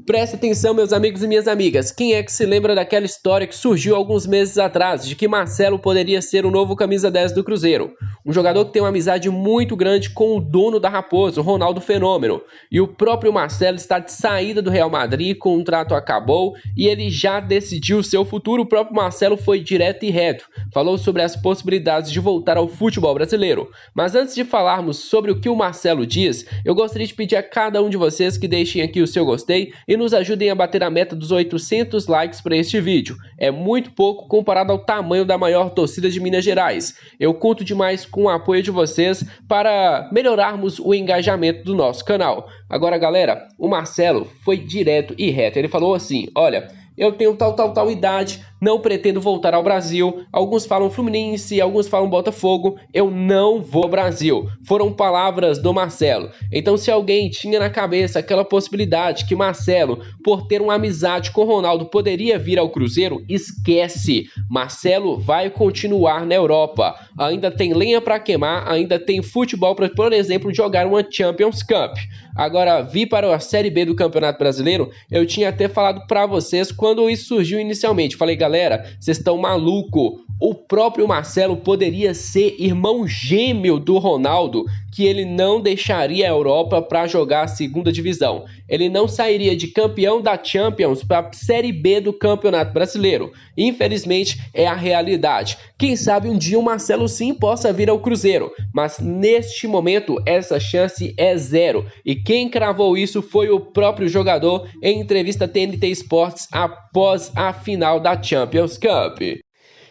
Presta atenção, meus amigos e minhas amigas. Quem é que se lembra daquela história que surgiu alguns meses atrás, de que Marcelo poderia ser o novo camisa 10 do Cruzeiro? Um jogador que tem uma amizade muito grande com o dono da Raposa, o Ronaldo Fenômeno. E o próprio Marcelo está de saída do Real Madrid, o contrato acabou e ele já decidiu o seu futuro. O próprio Marcelo foi direto e reto. Falou sobre as possibilidades de voltar ao futebol brasileiro. Mas antes de falarmos sobre o que o Marcelo diz, eu gostaria de pedir a cada um de vocês que deixem aqui o seu gostei e nos ajudem a bater a meta dos 800 likes para este vídeo. É muito pouco comparado ao tamanho da maior torcida de Minas Gerais. Eu conto demais com o apoio de vocês para melhorarmos o engajamento do nosso canal. Agora, galera, o Marcelo foi direto e reto. Ele falou assim: olha, eu tenho tal idade, não pretendo voltar ao Brasil. Alguns falam Fluminense, alguns falam Botafogo. Eu não vou ao Brasil. Foram palavras do Marcelo. Então, se alguém tinha na cabeça aquela possibilidade que Marcelo, por ter uma amizade com Ronaldo, poderia vir ao Cruzeiro, esquece. Marcelo vai continuar na Europa. Ainda tem lenha para queimar, ainda tem futebol para, por exemplo, jogar uma Champions Cup. Agora, vir para a Série B do Campeonato Brasileiro, eu tinha até falado para vocês quando isso surgiu inicialmente. Falei, galera, vocês estão malucos. O próprio Marcelo poderia ser irmão gêmeo do Ronaldo, que ele não deixaria a Europa para jogar a segunda divisão. Ele não sairia de campeão da Champions para a Série B do Campeonato Brasileiro. Infelizmente, é a realidade. Quem sabe um dia o Marcelo sim possa vir ao Cruzeiro, mas neste momento essa chance é zero. E quem cravou isso foi o próprio jogador em entrevista à TNT Sports após a final da Champions Cup.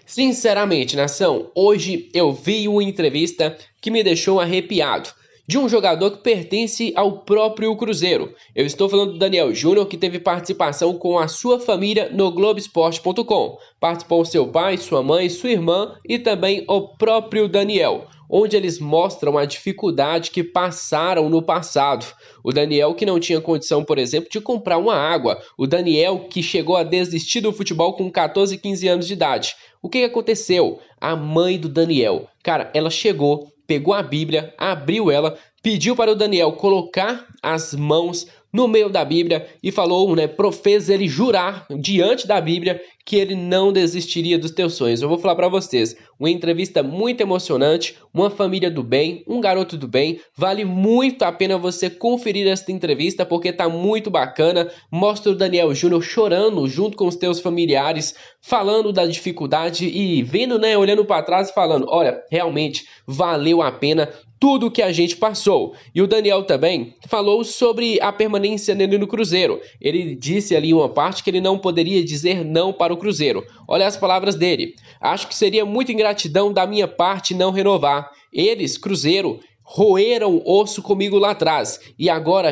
Sinceramente, nação, hoje eu vi uma entrevista que me deixou arrepiado, de um jogador que pertence ao próprio Cruzeiro. Eu estou falando do Daniel Júnior, que teve participação com a sua família no Globoesporte.com. Participou seu pai, sua mãe, sua irmã e também o próprio Daniel, onde eles mostram a dificuldade que passaram no passado. O Daniel que não tinha condição, por exemplo, de comprar uma água. O Daniel que chegou a desistir do futebol com 14, 15 anos de idade. O que aconteceu? A mãe do Daniel, cara, ela chegou, pegou a Bíblia, abriu ela, pediu para o Daniel colocar as mãos no meio da Bíblia e falou, fez ele jurar diante da Bíblia que ele não desistiria dos teus sonhos. Eu vou falar para vocês, uma entrevista muito emocionante, uma família do bem, um garoto do bem. Vale muito a pena você conferir esta entrevista porque tá muito bacana. Mostra o Daniel Júnior chorando junto com os teus familiares, falando da dificuldade e vendo, olhando para trás e falando, olha, realmente valeu a pena tudo que a gente passou. E o Daniel também falou sobre a permanência dele no Cruzeiro. Ele disse ali uma parte que ele não poderia dizer não para o Cruzeiro. Olha as palavras dele. Acho que seria muita ingratidão da minha parte não renovar. Eles, Cruzeiro, roeram osso comigo lá atrás. E agora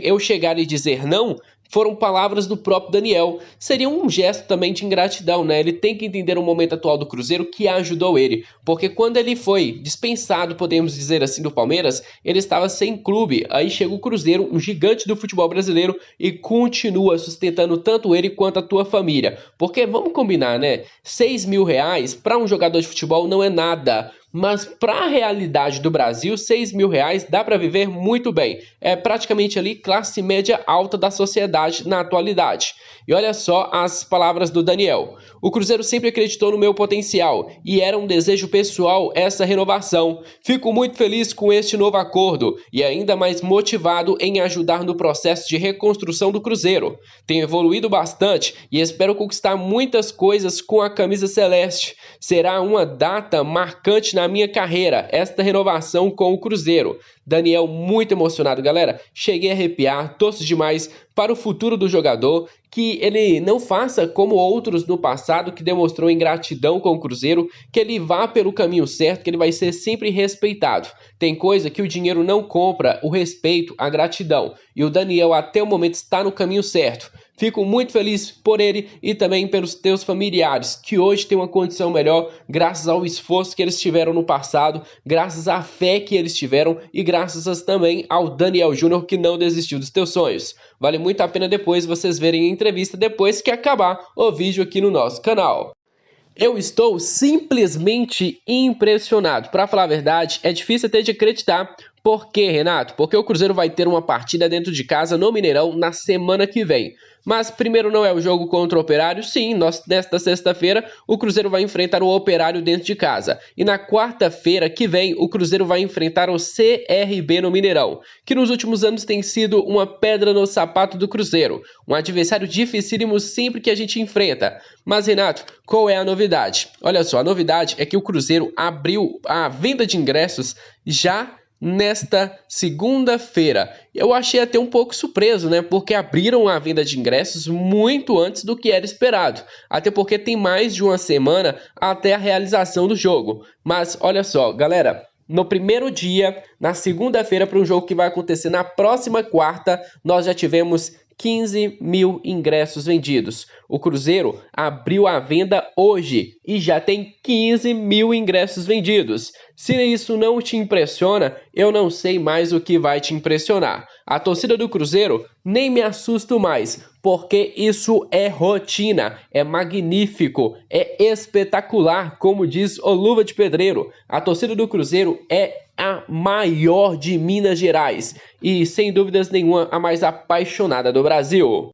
eu chegar e dizer não? Foram palavras do próprio Daniel. Seria um gesto também de ingratidão, Ele tem que entender o momento atual do Cruzeiro que ajudou ele. Porque quando ele foi dispensado, podemos dizer assim, do Palmeiras, ele estava sem clube. Aí chega o Cruzeiro, um gigante do futebol brasileiro, e continua sustentando tanto ele quanto a tua família. Porque vamos combinar, R$6.000 para um jogador de futebol não é nada. Mas para a realidade do Brasil, R$6.000 dá para viver muito bem. É praticamente ali classe média alta da sociedade na atualidade. E olha só as palavras do Daniel. O Cruzeiro sempre acreditou no meu potencial e era um desejo pessoal essa renovação. Fico muito feliz com este novo acordo e ainda mais motivado em ajudar no processo de reconstrução do Cruzeiro. Tenho evoluído bastante e espero conquistar muitas coisas com a camisa celeste. Será uma data marcante na minha carreira, esta renovação com o Cruzeiro. Daniel muito emocionado, galera. Cheguei a arrepiar, torço demais para o futuro do jogador, que ele não faça como outros no passado que demonstrou ingratidão com o Cruzeiro, que ele vá pelo caminho certo, que ele vai ser sempre respeitado. Tem coisa que o dinheiro não compra, o respeito, a gratidão. E o Daniel até o momento está no caminho certo. Fico muito feliz por ele e também pelos teus familiares, que hoje têm uma condição melhor graças ao esforço que eles tiveram no passado, graças à fé que eles tiveram e graças também ao Daniel Júnior, que não desistiu dos teus sonhos. Vale muito a pena depois vocês verem a entrevista depois que acabar o vídeo aqui no nosso canal. Eu estou simplesmente impressionado. Para falar a verdade, é difícil até de acreditar, Por quê, Renato? Porque o Cruzeiro vai ter uma partida dentro de casa no Mineirão na semana que vem. Mas primeiro não é o jogo contra o Operário? Sim, nesta sexta-feira o Cruzeiro vai enfrentar o Operário dentro de casa. E na quarta-feira que vem o Cruzeiro vai enfrentar o CRB no Mineirão, que nos últimos anos tem sido uma pedra no sapato do Cruzeiro. Um adversário dificílimo sempre que a gente enfrenta. Mas, Renato, qual é a novidade? Olha só, a novidade é que o Cruzeiro abriu a venda de ingressos já nesta segunda-feira. Eu achei até um pouco surpreso, né? Porque abriram a venda de ingressos muito antes do que era esperado. Até porque tem mais de uma semana até a realização do jogo. Mas olha só, galera, no primeiro dia, na segunda-feira, para um jogo que vai acontecer na próxima quarta, nós já tivemos 15 mil ingressos vendidos. O Cruzeiro abriu a venda hoje e já tem 15 mil ingressos vendidos. Se isso não te impressiona, eu não sei mais o que vai te impressionar. A torcida do Cruzeiro nem me assusto mais, porque isso é rotina, é magnífico, é espetacular, como diz o Luva de Pedreiro. A torcida do Cruzeiro é a maior de Minas Gerais e, sem dúvidas nenhuma, a mais apaixonada do Brasil.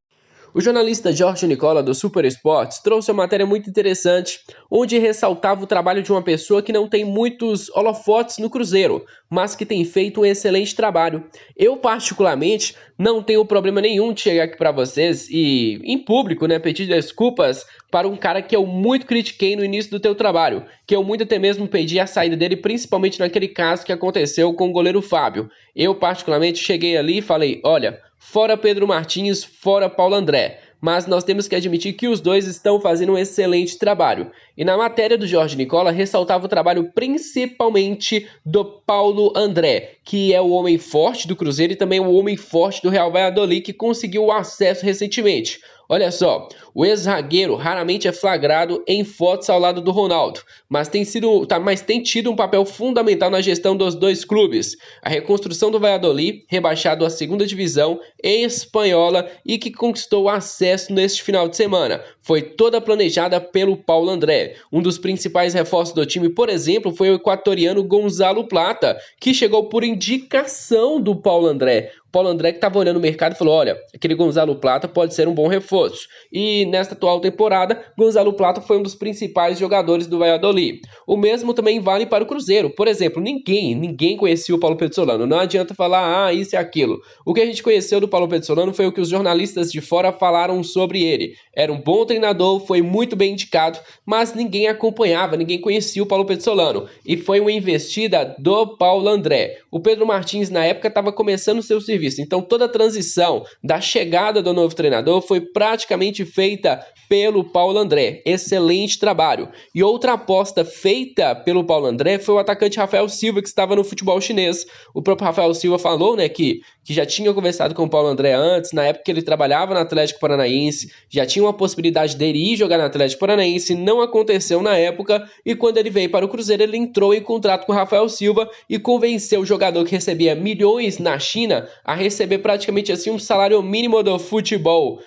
O jornalista Jorge Nicola, do Super Esportes, trouxe uma matéria muito interessante, onde ressaltava o trabalho de uma pessoa que não tem muitos holofotes no Cruzeiro, mas que tem feito um excelente trabalho. Eu, particularmente, não tenho problema nenhum de chegar aqui para vocês e, em público, né, pedir desculpas para um cara que eu muito critiquei no início do teu trabalho, que eu muito até mesmo pedi a saída dele, principalmente naquele caso que aconteceu com o goleiro Fábio. Eu, particularmente, cheguei ali e falei, olha, fora Pedro Martins, fora Paulo André. Mas nós temos que admitir que os dois estão fazendo um excelente trabalho. E na matéria do Jorge Nicola ressaltava o trabalho principalmente do Paulo André, que é o homem forte do Cruzeiro e também o homem forte do Real Valladolid, que conseguiu o acesso recentemente. Olha só, o ex-zagueiro raramente é flagrado em fotos ao lado do Ronaldo, mas tem tido um papel fundamental na gestão dos dois clubes. A reconstrução do Valladolid, rebaixado à segunda divisão espanhola e que conquistou acesso neste final de semana, foi toda planejada pelo Paulo André. Um dos principais reforços do time, por exemplo, foi o equatoriano Gonzalo Plata, que chegou por indicação do Paulo André. Paulo André que estava olhando o mercado e falou, olha, aquele Gonzalo Plata pode ser um bom reforço. E nesta atual temporada, Gonzalo Plata foi um dos principais jogadores do Valladolid. O mesmo também vale para o Cruzeiro. Por exemplo, ninguém conhecia o Paulo Pezzolano. Não adianta falar, isso e aquilo. O que a gente conheceu do Paulo Pezzolano foi o que os jornalistas de fora falaram sobre ele. Era um bom treinador, foi muito bem indicado, mas ninguém acompanhava, ninguém conhecia o Paulo Pezzolano. E foi uma investida do Paulo André. O Pedro Martins, na época, estava começando o seu serviço. Então toda a transição da chegada do novo treinador foi praticamente feita pelo Paulo André. Excelente trabalho. E outra aposta feita pelo Paulo André foi o atacante Rafael Silva, que estava no futebol chinês. O próprio Rafael Silva falou, né, que já tinha conversado com o Paulo André antes, na época que ele trabalhava no Atlético Paranaense, já tinha uma possibilidade dele ir jogar no Atlético Paranaense, não aconteceu na época, e quando ele veio para o Cruzeiro, ele entrou em contrato com o Rafael Silva e convenceu o jogador que recebia milhões na China a receber praticamente assim um salário mínimo do futebol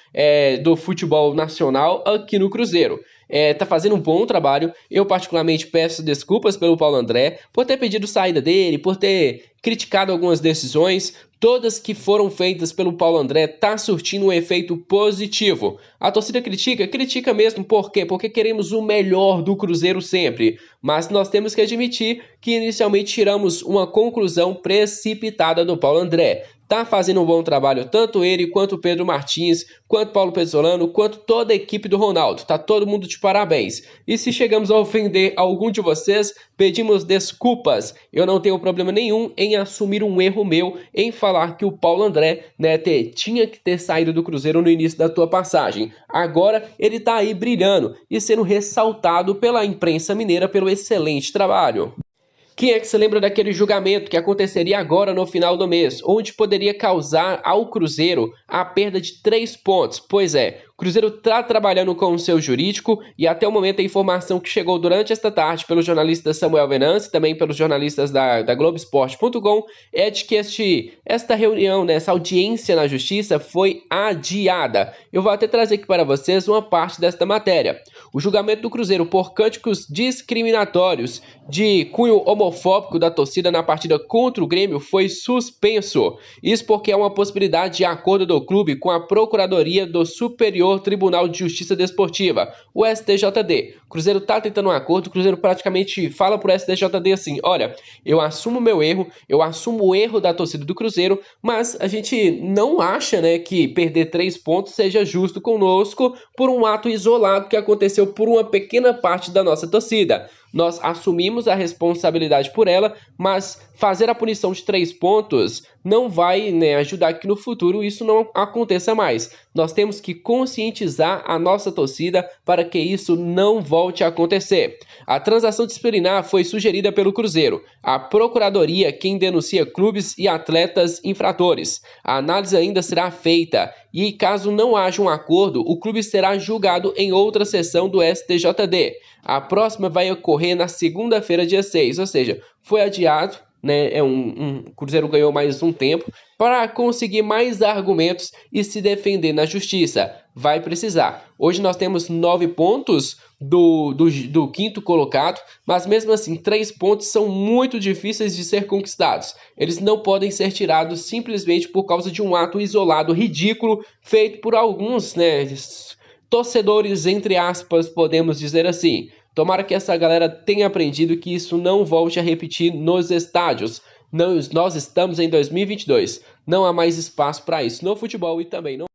nacional aqui no Cruzeiro. Tá fazendo um bom trabalho. Eu particularmente peço desculpas pelo Paulo André por ter pedido saída dele, por ter criticado algumas decisões. Todas que foram feitas pelo Paulo André tá surtindo um efeito positivo. A torcida critica mesmo. Por quê? Porque queremos o melhor do Cruzeiro sempre. Mas nós temos que admitir que inicialmente tiramos uma conclusão precipitada do Paulo André. Tá fazendo um bom trabalho, tanto ele, quanto o Pedro Martins, quanto Paulo Pezzolano, quanto toda a equipe do Ronaldo. Tá todo mundo de parabéns. E se chegamos a ofender algum de vocês, pedimos desculpas. Eu não tenho problema nenhum em assumir um erro meu, em falar que o Paulo André, né, tinha que ter saído do Cruzeiro no início da tua passagem. Agora ele tá aí brilhando e sendo ressaltado pela imprensa mineira pelo excelente trabalho. Quem é que se lembra daquele julgamento que aconteceria agora no final do mês, onde poderia causar ao Cruzeiro a perda de 3 pontos? Pois é, o Cruzeiro está trabalhando com o seu jurídico e até o momento a informação que chegou durante esta tarde pelo jornalista Samuel Venâncio e também pelos jornalistas da Globoesporte.com é de que esta reunião, né, essa audiência na justiça foi adiada. Eu vou até trazer aqui para vocês uma parte desta matéria. O julgamento do Cruzeiro por cânticos discriminatórios de cunho homofóbico da torcida na partida contra o Grêmio foi suspenso. Isso porque é uma possibilidade de acordo do clube com a Procuradoria do Superior Tribunal de Justiça Desportiva, o STJD. O Cruzeiro está tentando um acordo, o Cruzeiro praticamente fala pro STJD assim: olha, eu assumo meu erro, eu assumo o erro da torcida do Cruzeiro, mas a gente não acha, né, que perder 3 pontos seja justo conosco por um ato isolado que aconteceu por uma pequena parte da nossa torcida. Nós assumimos a responsabilidade por ela, mas fazer a punição de 3 pontos não vai, né, ajudar que no futuro isso não aconteça mais. Nós temos que conscientizar a nossa torcida para que isso não volte a acontecer. A transação disciplinar foi sugerida pelo Cruzeiro. A Procuradoria quem denuncia clubes e atletas infratores. A análise ainda será feita e, caso não haja um acordo, o clube será julgado em outra sessão do STJD. A próxima vai ocorrer na segunda-feira, dia 6, ou seja, foi adiado, né? O Cruzeiro ganhou mais um tempo para conseguir mais argumentos e se defender na justiça. Vai precisar. Hoje nós temos 9 pontos do quinto colocado, mas mesmo assim 3 pontos são muito difíceis de ser conquistados. Eles não podem ser tirados simplesmente por causa de um ato isolado ridículo feito por alguns, né, torcedores, entre aspas, podemos dizer assim. Tomara que essa galera tenha aprendido que isso não volte a repetir nos estádios. Nós estamos em 2022. Não há mais espaço para isso no futebol e também não